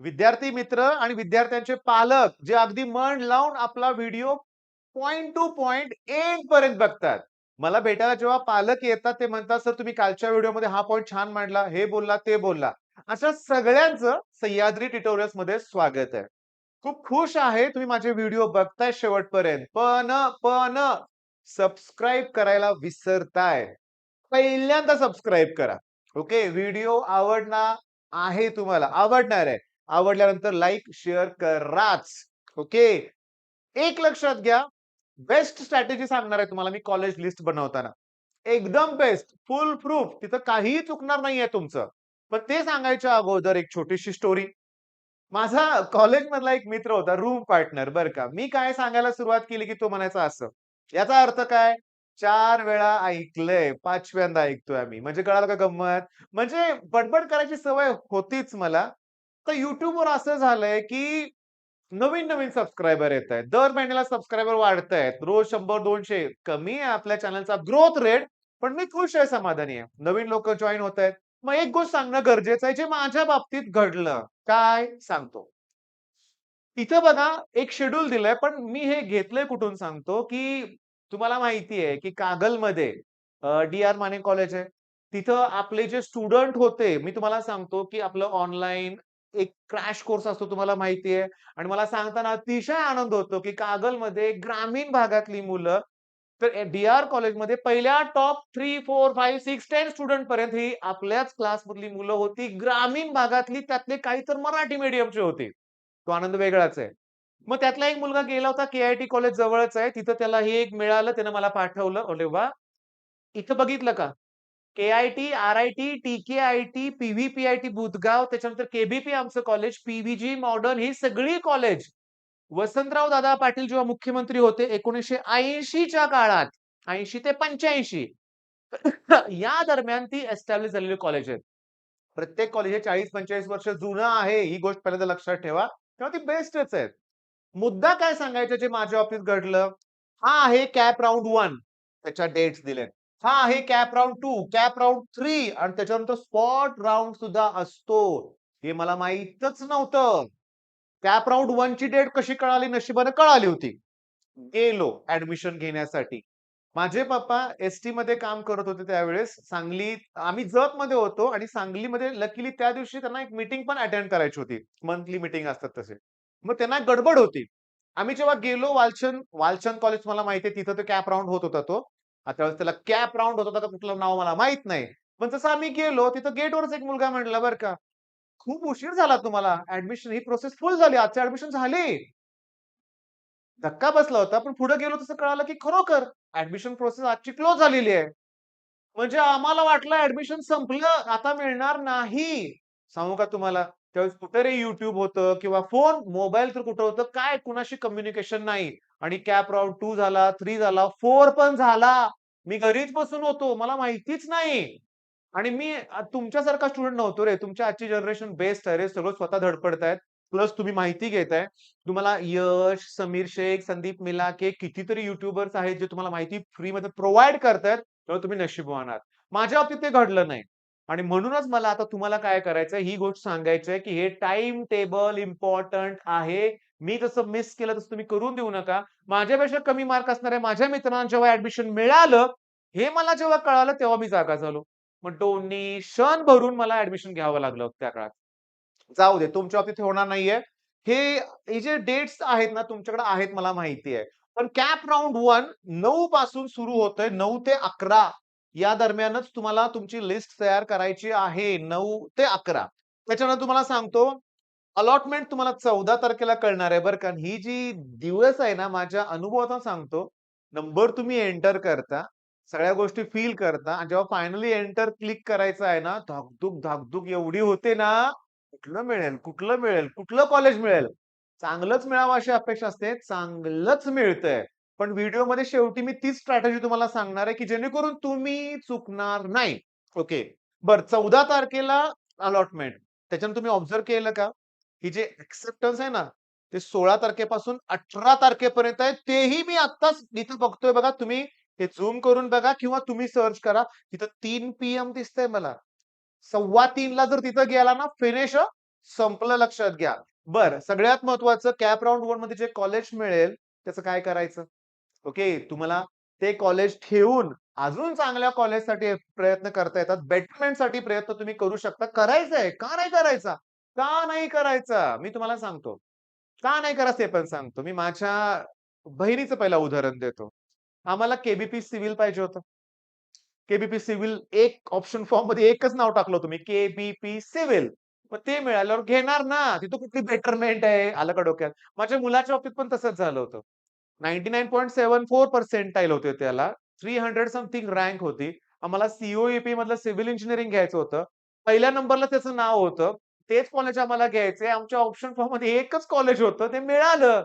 विद्यार्थी मित्र आणि विद्यार्थ्यांचे पालक जे अगदी मन लावून आपला video point two point end पर्यंत बघतात. मला भेटायला जेव्हा पालक येतात ते म्हणतात, "सर तुम्ही कालच्या व्हिडिओमध्ये हा पॉइंट छान मांडला, हे बोलला, ते बोलला." अशा सगळ्यांचं सह्याद्री ट्युटोरियल्समध्ये स्वागत आहे. खूप खुश आहे तुम्ही माझे व्हिडिओ बघताय शेवटपर्यंत. पण सबस्क्राईब करायला विसरताय. पहिल्यांदा सबस्क्राईब करा. ओके. व्हिडिओ आवडणार आहे तुम्हाला, आवडणार आहे. आवडल्यानंतर लाइक, शेअर कराच. ओके. एक लक्षात घ्या, बेस्ट स्ट्रॅटेजी सांगणार आहे तुम्हाला मी कॉलेज लिस्ट बनवताना. एकदम बेस्ट, फुल प्रूफ तिथं काहीही चुकणार नाहीये तुमचं. पण ते सांगायच्या अगोदर एक छोटीशी स्टोरी. माझा कॉलेजमधला एक मित्र होता, रूम पार्टनर बरं का. मी काय सांगायला सुरुवात केली, की तो म्हणायचा असं. याचा अर्थ काय? 4 वेळा ऐकलंय, 5व्यांदा ऐकतोय आम्ही. म्हणजे कळालं का गंमत? म्हणजे बडबड करायची सवय होतीच मला. तर YouTubeवर असं झालंय, की नवीन-नवीन सबस्क्रायबर येतायत. दर महिन्याला सबस्क्रायबर वाढतायत. रोज 100-200 कमी आहे आपल्या चॅनलचा ग्रोथ रेट, पण मी खुश आहे, समाधानी आहे. नवीन लोकं जॉइन होतायत. मग एक गोष्ट सांगणं गरजेचं आहे, जे माझ्या बाबतीत घडलं. काय? सांगतो. तिथं बघा एक शेड्यूल दिलंय, पण मी हे घेतलंय कुठून सांगतो, की तुम्हाला माहिती आहे, की कागलमध्ये डी.आर. माने कॉलेज आहे. तिथं आपले जे स्टुडंट होते, मी तुम्हाला सांगतो, की आपलं ऑनलाईन एक क्रॅश कोर्स असतो तुम्हाला माहिती आहे आणि मला सांगताना अतिशय आनंद होतो, की कागलमध्ये ग्रामीण भागातली मुलं तर डी.आर. कॉलेजमध्ये पहिल्या टॉप 3, 4, 5, 6, 10 स्टुडंट पर्यंत ही आपल्याच क्लासमधली मुलं होती. ग्रामीण भागातली त्यातले काही तर मराठी मीडियमचे होते. तो आनंद वेगळाच आहे. मग त्यातला एक मुलगा गेला होता के-आय-टी कॉलेज जवळच आहे. तिथं त्याला हे एक मिळालं. त्यानं मला पाठवलं. अरे वाह! इथं बघितलं का? के-आय-टी, आर-आय-टी, टी-के-आय-टी, पी-व्ही-पी-आय-टी बुधगाव, त्याच्यानंतर के-बी-पी आमचं कॉलेज, पी-व्ही-जी मॉडर्न ही सगळी कॉलेज वसंतराव दादा पाटील जेव्हा मुख्यमंत्री होते 1980 च्या काळात 80 ते 85 या दरम्यान ती एस्टॅब्लिश झालेली कॉलेज आहेत. प्रत्येक कॉलेज हे 40-45 वर्ष जुनं आहे. ही गोष्ट पहिल्यांदा लक्षात ठेवा. तेव्हा ती बेस्टच आहेत. मुद्दा काय सांगायचा जे माझ्या बाबतीत घडलं? हा आहे कॅप राउंड 1 त्याच्या डेट्स दिलेत. हा आहे कॅप राउंड 2, कॅप राउंड 3 आणि त्याच्यानंतर स्पॉट राउंड सुद्धा असतो. हे मला माहीतच नव्हतं. कॅप राउंड 1 ची डेट कशी कळाली? नशिबाने कळाली होती. गेलो ॲडमिशन घेण्यासाठी. माझे पप्पा एस-टीमध्ये काम करत होते त्यावेळेस. सांगलीत आम्ही जतमध्ये होतो आणि सांगलीमध्ये लकीली त्या दिवशी त्यांना एक मीटिंग पण अटेंड करायची होती. मंथली मीटिंग असतात तसे. मग त्यांना गडबड होती. आम्ही जेव्हा गेलो वालचंद वालचंद कॉलेज मला माहिती आहे तिथं तो कॅप राउंड होत होता तो. आता त्यावेळेस त्याला कॅप राउंड होत होता का कुठलं नाव मला माहीत नाही. पण जसं आम्ही गेलो तिथं गेटवरच एक मुलगा म्हटला बरं का, "खूप उशीर झाला तुम्हाला. ॲडमिशन ही प्रोसेस फुल झाली. आजची ॲडमिशन झाली." धक्का बसला होता. पण पुढे गेलो तसं कळालं, की खरोखर ॲडमिशन प्रोसेस आजची क्लोज झालेली आहे. म्हणजे आम्हाला वाटलं ॲडमिशन संपलं, आता मिळणार नाही. सांगू का तुम्हाला, त्यावेळेस कुठे रे YouTube होतं किंवा फोन, मोबाईल तर कुठं होतं, काय कुणाशी कम्युनिकेशन नाही. आणि कॅप राउंड 2 झाला, 3 झाला, 4 पण झाला. मी घरीच बसून होतो. मला माहितीच नाही. आणि मी तुमच्यासारखा स्टुडंट नव्हतो रे. तुमच्या आजची जनरेशन बेस्ट आहे रे. सगळं स्वतः धडपडतायत. प्लस तुम्ही माहिती घेताय. तुम्हाला यश, समीर शेख, संदीप मिलाके कितीतरी युट्यूबर्स आहेत जे तुम्हाला माहिती फ्रीमध्ये प्रोव्हाईड करतायत. तेव्हा तुम्ही नशीबवान आहात. माझ्या बाबतीत ते घडलं नाही. आणि म्हणूनच मला आता तुम्हाला काय करायचंय ही गोष्ट सांगायची आहे, की हे टाईम टेबल इम्पोर्टंट आहे. मी जसं मिस केलं तसं तुम्ही करून देऊ नका. माझ्यापेक्षा कमी मार्क असणाऱ्या माझ्या मित्रांना जेव्हा ॲडमिशन मिळालं, हे मला जेव्हा कळालं तेव्हा मी जागा झालो. मग डोनेशन भरून मला ॲडमिशन घ्यावं लागलं त्या काळात. जाऊ दे तुमच्या बाबतीत होणार नाहीये. हे हे जे डेट्स आहेत ना तुमच्याकडे आहेत मला माहिती आहे. पण कॅप राउंड 1 9 पासून सुरू होतंय 9 ते 11 या दरम्यानच तुम्हाला तुमची लिस्ट तयार करायची आहे. 9 ते 11. त्याच्यानंतर तुम्हाला सांगतो अलॉटमेंट तुम्हाला 14 तारखेला कळणार आहे बरं का. ही जी दिवस आहे ना माझ्या अनुभवातून सांगतो. नंबर तुम्ही एंटर करता. सगळ्या गोष्टी फिल करता आणि जेव्हा फायनली एंटर क्लिक करायचं आहे ना, धाकधूक, धाकधूक एवढी होते ना, कुठलं मिळेल, कुठलं मिळेल, कुठलं कॉलेज मिळेल? चांगलंच मिळावं अशी अपेक्षा असते. चांगलंच मिळतंय. पण व्हिडिओमध्ये शेवटी मी तीच स्ट्रॅटेजी तुम्हाला सांगणार आहे, की जेणेकरून तुम्ही चुकणार नाही. ओके. बरं 14 तारखेला अलॉटमेंट. त्याच्यानंतर तुम्ही ऑब्झर्व्ह केलं का? ही जे एक्सेप्टन्स आहे ना, ते 16 तारखेपासून 18 तारखेपर्यंत आहे. तेही मी आत्ताच इथं बघतोय बघा. तुम्ही हे झूम करून बघा किंवा तुम्ही सर्च करा. तिथं 3 पी.एम. दिसतंय मला. 2:15 ला जर तिथं गेला ना फिनिश संपलं, लक्षात घ्या. बरं, सगळ्यात महत्वाचं कॅप राउंड 1 मध्ये जे कॉलेज मिळेल, त्याचं काय करायचं? ओके, तुम्हाला ते कॉलेज ठेवून अजून चांगल्या कॉलेजसाठी प्रयत्न करता येतात. बेटरमेंटसाठी प्रयत्न तुम्ही करू शकता. करायचंय, का नाही करायचा? का नाही करायचा? मी तुम्हाला सांगतो. का नाही करायचं ते पण सांगतो. मी माझ्या बहिणीचं पहिलं उदाहरण देतो. आम्हाला के सिव्हिल पाहिजे होतं. के सिव्हिल एक ऑप्शन फॉर्ममध्ये एकच नाव टाकलं होतं मी, के सिव्हिल. मग ते मिळाल्यावर घेणार ना. तिथं कुठली बेटरमेंट आहे, आलं का डोक्यात? माझ्या मुलाच्या बाबतीत पण तसंच झालं होतं. 99.74 पर्सेंटाइल होते त्याला. 300 समथिंग रँक होती. आम्हाला सी मधलं सिव्हिल इंजिनिअरिंग घ्यायचं होतं. पहिल्या नंबरला त्याचं नाव होतं. तेच कॉलेज आम्हाला घ्यायचंय. आमच्या ऑप्शन फॉर्ममध्ये एकच कॉलेज होतं. ते मिळालं.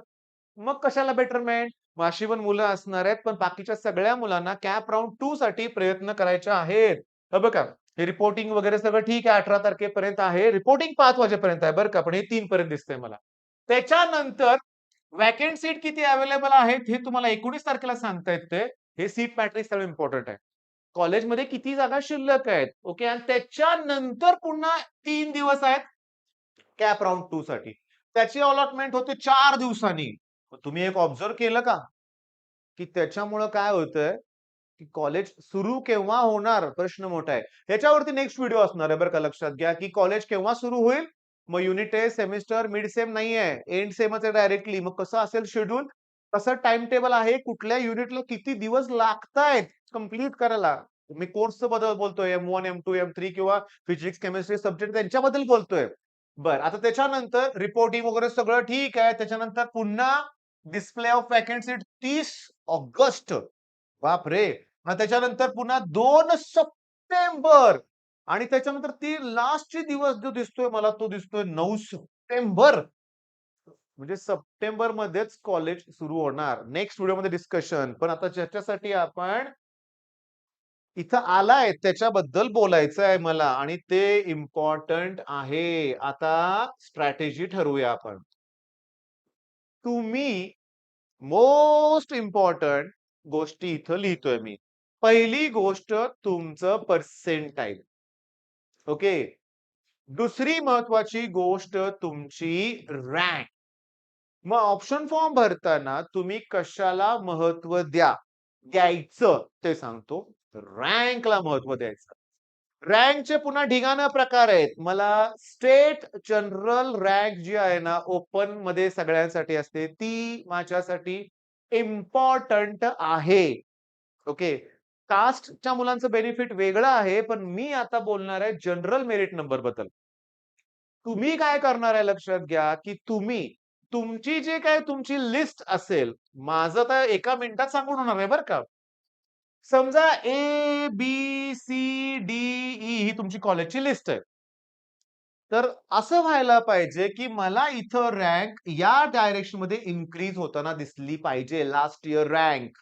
मग कशाला बेटरमेंट? मग अशी पण मुलं असणार आहेत, पण बाकीच्या सगळ्या मुलांना कॅप राउंड 2 साठी प्रयत्न करायचे आहेत. हे बघा, हे रिपोर्टिंग वगैरे सगळं ठीक आहे, 18 तारखेपर्यंत आहे. रिपोर्टिंग 5 वाजेपर्यंत आहे बरं का, पण हे 3 पर्यंत दिसतंय मला. त्याच्यानंतर व्हॅकंट सीट किती अवेलेबल आहेत हे तुम्हाला 19 तारखेला सांगता येते. हे सीट मॅट्रिक्स सगळं इम्पोर्टंट आहे. कॉलेजमध्ये किती जागा शिल्लक आहेत. ओके, आणि त्याच्यानंतर पुन्हा 3 दिवस आहेत कॅप राउंड 2 साठी. त्याची अलॉटमेंट होते 4 दिवसांनी. तुम्ही एक ऑब्झर्व्ह केलं का? की त्याच्यामुळं काय होतंय, की कॉलेज सुरू केव्हा होणार? प्रश्न मोठा आहे. ह्याच्यावरती नेक्स्ट व्हिडिओ असणार आहे बरं का, लक्षात घ्या, की कॉलेज केव्हा सुरू होईल? मग unit test, semester, mid sem नाहीये. एंड सेमच आहे डायरेक्टली. मग कसं असेल शेड्यूल? कसं टाईम टेबल आहे? कुठल्या युनिटला किती दिवस लागतायत कंप्लीट करायला? मी कोर्सचं बद्दल बोलतोय. M1, M2, M3 किंवा फिजिक्स, केमिस्ट्री सब्जेक्ट त्यांच्याबद्दल बोलतोय. बरं, आता त्याच्यानंतर रिपोर्टिंग वगैरे सगळं ठीक आहे. त्याच्यानंतर पुन्हा डिस्प्ले ऑफ व्हॅकन्सी 30 ऑगस्ट. बापरे! मग त्याच्यानंतर पुन्हा 2 सप्टेंबर आणि त्याच्यानंतर ती लास्टचे दिवस जो दिसतोय मला तो दिसतोय 9 सप्टेंबर. म्हणजे सप्टेंबरमध्येच कॉलेज सुरू होणार. नेक्स्ट व्हिडिओमध्ये डिस्कशन. पण आता ज्याच्यासाठी आपण इथं आलाय त्याच्याबद्दल बोलायचं आहे मला आणि ते इम्पोर्टंट आहे. आता स्ट्रॅटेजी ठरवूया आपण. तुम्ही मोस्ट इम्पोर्टंट गोष्टी इथं लिहितोय मी. पहिली गोष्ट तुमचं पर्सेंटाइल. ओके. दुसरी महत्वाची गोष्ट तुमची रँक. मग ऑप्शन फॉर्म भरताना तुम्ही कशाला महत्व द्यायचं ते सांगतो. रँकला महत्व द्यायचं. रँकचे पुन्हा ढिगानं प्रकार आहेत. मला स्टेट जनरल रँक जी आहे ना, ओपन मध्ये सगळ्यांसाठी असते, ती माझ्यासाठी इम्पोर्टंट आहे. ओके. कास्टच्या मुलांचं बेनिफिट वेगळं आहे, पण मी आता बोलणार आहे जनरल मेरिट नंबर बद्दल. तुम्ही काय करणार आहे लक्षात घ्या, की तुम्ही तुमची जे काही तुमची लिस्ट असेल, माझं तर एका मिनिटात सांगून होणार आहे बरं का. समजा ए, बी, सी, डी, ई ही तुमची कॉलेजची लिस्ट आहे. तर असं व्हायला पाहिजे, की मला इथं रँक या डायरेक्शनमध्ये इन्क्रीज होताना दिसली पाहिजे लास्ट इयर रँक.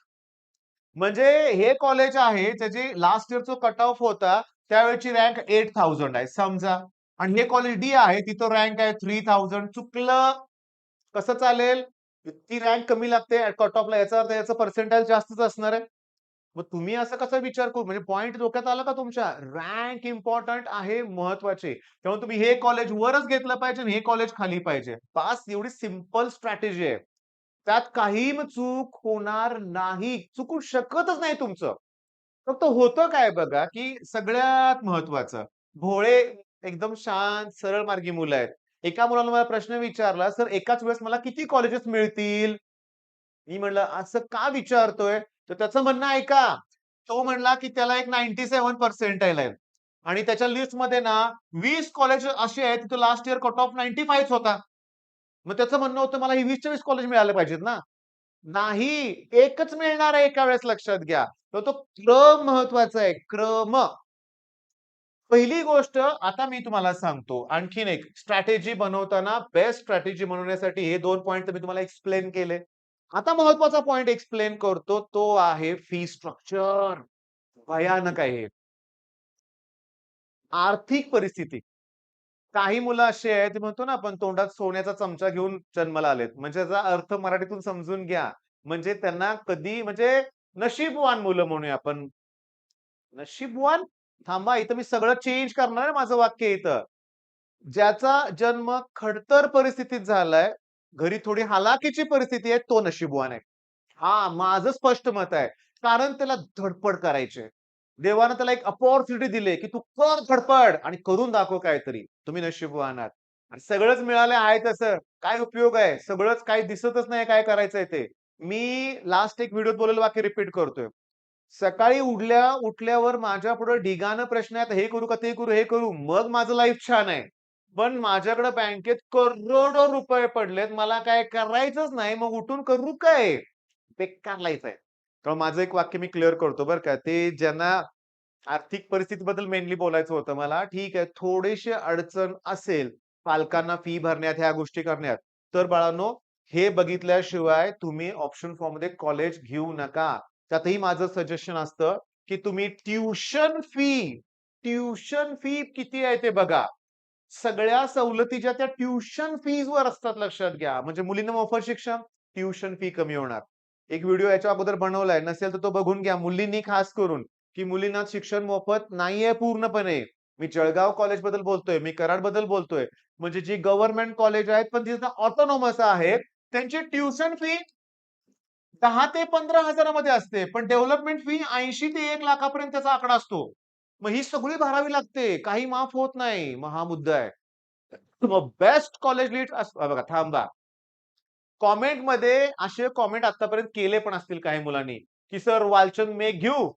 म्हणजे हे कॉलेज आहे त्याची लास्ट इयरचा कट ऑफ होता त्यावेळची रँक 8000 आहे समजा आणि हे कॉलेज डी आहे तिथं रँक आहे 3000 चुकलं. कसं चालेल? ती रँक कमी लागते कट ऑफला याचा अर्थ याचं पर्सेंटाइल जास्तच असणार आहे. मग तुम्ही असं कसा विचार करू म्हणजे पॉइंट डोक्यात आला का तुमच्या? रँक इम्पोर्टंट आहे महत्वाचे. तेव्हा तुम्ही हे कॉलेज वरच घेतलं पाहिजे आणि हे कॉलेज खाली पाहिजे. बास एवढी सिंपल स्ट्रॅटेजी आहे. त्यात काही चूक होणार नाही. चुकू शकतच नाही तुमचं. फक्त होतं काय बघा, की सगळ्यात महत्वाचं भोळे एकदम शांत, सरळ मार्गी मुलं आहेत. एका मुलानं मला प्रश्न विचारला, "सर एकाच वेळेस मला किती कॉलेजेस मिळतील?" मी म्हणलं, "असं का विचारतोय?" तर त्याचं म्हणणं ऐका. तो म्हणला, की त्याला एक 97 पर्सेंटाइल आहे आणि त्याच्या लिस्टमध्ये ना 20 कॉलेज असे आहेत, तिथं लास्ट इयर कट ऑफ 95 होता. मग त्याचं म्हणणं होतं, मला ही 20च्या कॉलेज मिळाले पाहिजेत ना. नाही, एकच मिळणार आहे एका वेळेस लक्षात घ्या. तर तो क्रम महत्वाचा आहे, क्रम. पहिली गोष्ट आता मी तुम्हाला सांगतो. आणखीन एक स्ट्रॅटेजी बनवताना बेस्ट स्ट्रॅटेजी बनवण्यासाठी हे 2 पॉइंट तर मी तुम्हाला एक्सप्लेन केले. आता महत्वाचा पॉइंट एक्सप्लेन करतो तो आहे फी स्ट्रक्चर. भयानक आहे हे. आर्थिक परिस्थिती. काही मुलं अशी आहेत, म्हणतो ना आपण तोंडात सोन्याचा चमचा घेऊन जन्माला आलेत. म्हणजे त्याचा अर्थ मराठीतून समजून घ्या. म्हणजे त्यांना कधी म्हणजे नशीबवान मुलं म्हणूया आपण. नशीबवान? थांबा इथं मी सगळं चेंज करणार आहे माझं वाक्य इथं. ज्याचा जन्म खडतर परिस्थितीत झालाय, घरी थोडी हलाखीची परिस्थिती आहे, तो नशीबवान आहे. हां, माझं स्पष्ट मत आहे. कारण त्याला धडपड करायची आहे. देवानं त्याला एक अपॉर्च्युनिटी दिली की तू कर धडपड आणि करून दाखव काहीतरी. तुम्ही नशीबवान आहात. आणि सगळंच मिळालं आहे तसं, काय उपयोग आहे? सगळंच काही दिसतच नाही काय करायचंय ते. मी लास्ट एक व्हिडिओत बोललेलं वाक्य रिपीट करतोय. सकाळी उठल्यावर माझ्यापुढे ढिगानं प्रश्न आहेत, हे करू का ते करू, हे करू. मग माझं लाईफ छान आहे. पण माझ्याकडे बँकेत करोडो रुपये पडलेत. मला काय करायचंच नाही. मग उठून करू काय? बेकार लाईफ आहे. तर माझं एक वाक्य मी क्लिअर करतो बरं का. ते ज्यांना आर्थिक परिस्थितीबद्दल मेनली बोलायचं होतं मला. ठीक आहे, थोडीशी अडचण असेल पालकांना फी भरण्यात, ह्या गोष्टी करण्यात. तर बाळांनो, हे बघितल्याशिवाय तुम्ही ऑप्शन फॉर्ममध्ये कॉलेज घेऊ नका. त्यातही माझं सजेशन असतं, की तुम्ही ट्युशन फी किती आहे ते बघा. सगळ्या सवलती ज्या त्या ट्युशन फीजवर असतात लक्षात घ्या. म्हणजे मुलींना मोफत शिक्षण, ट्युशन फी कमी होणार. एक व्हिडिओ याच्या अगोदर बनवलाय. नसेल तर तो बघून घ्या. मुलींनी खास करून, की मुलींना शिक्षण मोफत नाहीये पूर्णपणे. मी जळगाव कॉलेजबद्दल बोलतोय, मी कराडबद्दल बोलतोय. म्हणजे जी गव्हर्नमेंट कॉलेज आहेत, पण तिथं ऑटोनॉमस आहेत, त्यांची ट्युशन फी 10 ते 15,000 मध्ये असते. पण डेव्हलपमेंट फी 80 ते 1 लाखापर्यंत त्याचा आकडा असतो. मग ही सगळी भरावी लागते. काही माफ होत नाही. मग हा मुद्दा आहे. मग बेस्ट कॉलेज लीड बघा थांबा. कॉमेंटमध्ये असे कॉमेंट आतापर्यंत केले पण असतील काही मुलांनी, की "सर वालचंद मेघ घेऊ?"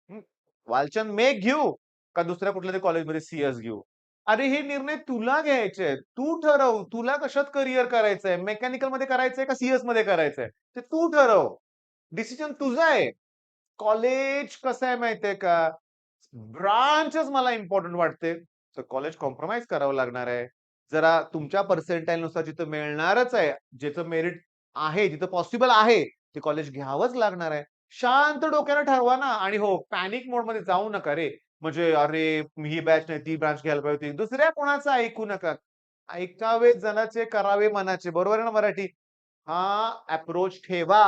हं, वालचंद मेघ घेऊ? का दुसऱ्या कुठल्यातरी कॉलेजमध्ये सी घेऊ? अरे हे निर्णय तुला घ्यायचे आहेत. तू ठरव. तुला कशात करियर करायचंय? मेकॅनिकलमध्ये करायचंय का सी-एसमध्ये करायचंय? ते तू ठरव. डिसिजन तुझा आहे. कॉलेज कसं आहे माहितीये का? ब्रांचच मला इम्पोर्टंट वाटते. तर कॉलेज कॉम्प्रोमाईज करावं लागणार आहे. जरा तुमच्या पर्सेंटाइलनुसार जिथं मिळणारच आहे, जिथं मेरिट आहे, जिथं पॉसिबल आहे, ते कॉलेज घ्यावंच लागणार आहे. शांत डोक्यानं ठरवा ना आणि हो, पॅनिक मोडमध्ये जाऊ नका रे. म्हणजे अरे, ही बॅच नाही, ती ब्रांच घ्यायला पाहिजे होती. दुसऱ्या कोणाचं ऐकू नका. ऐकावे जनाचे, करावे मनाचे. बरोबर आहे ना मराठी? हा अप्रोच ठेवा.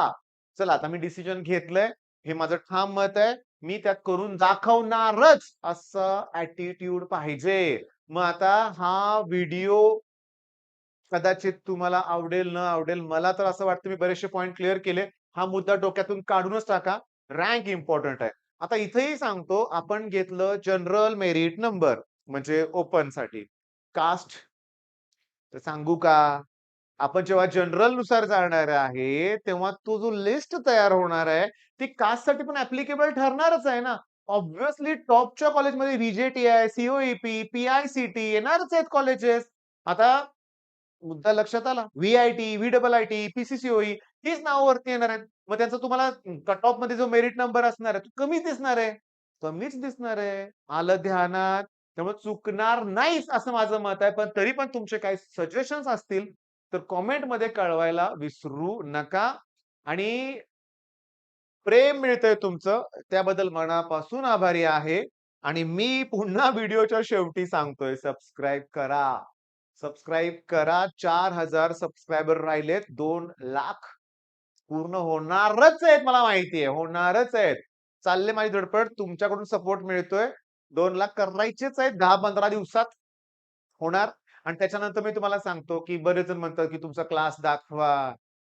चला आता मी डिसिजन घेतलंय. हे माझं ठाम मत आहे. मी त्यात करून दाखवणारच असं ॲटिट्यूड पाहिजे. मग आता हा व्हिडिओ कदाचित तुम्हाला आवडेल, न आवडेल. मला तर असं वाटतं मी बरेचसे पॉइंट क्लिअर केले. हा मुद्दा डोक्यातून काढूनच टाका. रँक इम्पोर्टंट आहे. आता इथेही सांगतो आपण घेतलं जनरल मेरिट नंबर म्हणजे ओपनसाठी. कास्ट तर सांगू का? आपण जेव्हा जनरल नुसार जाणार आहे, तेव्हा तो जो लिस्ट तयार होणार आहे, ती कास्टसाठी पण ॲप्लिकेबल ठरणारच आहे ना. ऑब्व्हियसली टॉपच्या कॉलेजमध्ये व्ही-जे-टी-आय, सी-ओ-ई-पी, पी-आय-सी-टी येणारच आहेत कॉलेजेस. आता मुद्दा लक्षात आला. व्ही-आय-टी, व्ही-डबल-आय-टी, पी-सी-सी-ओ-ई हीच नावं वरती येणार आहेत. मग त्यांचा तुम्हाला कट ऑफमध्ये जो मेरिट नंबर असणार आहे, तो कमीच दिसणार आहे. कमीच दिसणार आहे. आलं ध्यानात. त्यामुळे चुकणार नाहीच असं माझं मत आहे. पण तरी पण तुमचे काही सजेशन्स असतील, तर कॉमेंटमध्ये कळवायला विसरू नका. आणि प्रेम मिळतंय तुमचं, त्याबद्दल मनापासून आभारी आहे. आणि मी पुन्हा व्हिडिओच्या शेवटी सांगतोय, सबस्क्राईब करा. सबस्क्राईब करा. 4,000 सबस्क्रायबर राहिलेत. 2,00,000 पूर्ण होणारच आहेत मला माहिती आहे. होणारच आहेत. चालली माझी धडपड. तुमच्याकडून सपोर्ट मिळतोय. 2,00,000 करायचेच आहेत 10-15 दिवसात. होणार आणि त्याच्यानंतर मी तुम्हाला सांगतो, की बरेच जण म्हणतात, की तुमचा क्लास दाखवा.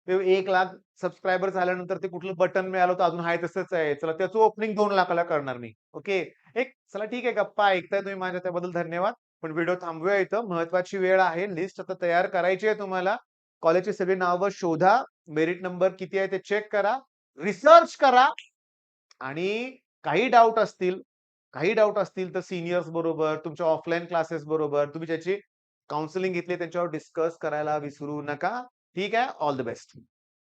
ते 1,00,000 सबस्क्रायबर झाल्यानंतर ते कुठलं बटन मिळालं होतं अजून आहे तसंच आहे. चला त्याचं ओपनिंग 2,00,000 ला करणार मी. ओके. चला ठीक आहे गप्पा ऐकताय तुम्ही माझ्या त्याबद्दल धन्यवाद. पण व्हिडिओ थांबवूया इथं. महत्त्वाची वेळ आहे. लिस्ट आता तयार करायची आहे तुम्हाला. कॉलेजची सगळी नावं शोधा. मेरिट नंबर किती आहे ते चेक करा. रिसर्च करा आणि काही डाउट असतील तर सीनियर्स बरोबर, तुमच्या ऑफलाईन क्लासेस बरोबर तुम्ही ज्याची काउन्सिलिंग घेतली त्यांच्यावर डिस्कस करायला विसरू नका. ठीक आहे. All the best.